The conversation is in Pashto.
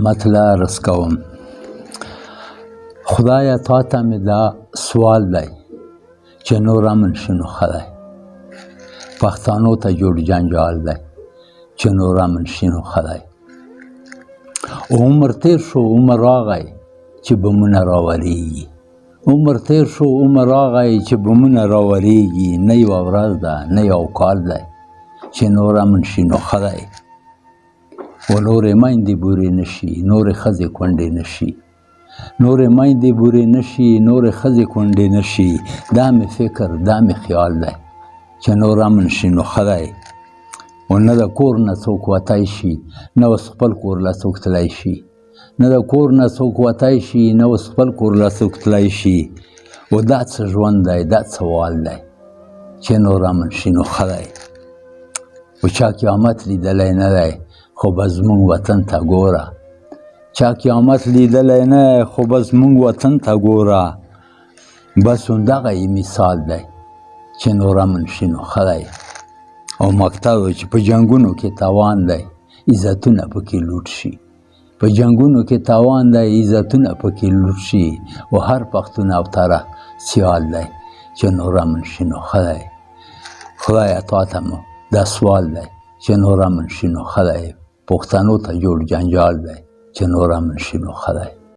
مطلع رس کوم. خدایا تا ته مې دا سوال دی چې نور امن شي نو ښه دی. پښتانو ته جوړ جنجال دی چې نور امن شي نو ښه دی. عمر تیر شو عمر راغی چې بمونه راورېږي. عمر تیر شو عمر راغی چې بمونه راورېږي. نه یوه ورځ ده نه یو کال دی چې نور امن شي نو ښه دی. و نورې میندې بورې نه شي نورې ښځې کونډې نه شي. نورې میندې بورې نه شي نورې ښځې کونډې نه شي. دا مې فکر دا مې خیال دی چې نور امن شي نو ښه دی. و نه د کور نه څوک وتی شي نه اوس خپل کور له څوک تلی شي. نه د کور نه څوک وتی شي نه اوس خپل کور له څوک تلی شي. و دا څه ژوند دی دا څه وال دی چې نور امن شي نو ښه دی. و چا قیامت لیدلی نه دی خو به زموږ وطن ته ګوره. چا قیامت لیدلی نه خو به زموږ وطن ته ګوره. بس همدغه یې مثال دی چې نور امن شي نو ښه دی. او مقطع چې په جنګونو کې تاوان دی عزتونه پکې لوټ شي. په جنګونو کې تاوان دی عزتونه پکې لوټ شي. و هر پښتون او تره سیال دی چې نور امن شي نو ښه دی. خدایه تا ته مو دا سوال دی چې نور امن شي نو ښه دی. پښتنو ته جوړ جنجال دی چې نور امن شي نو ښه دی.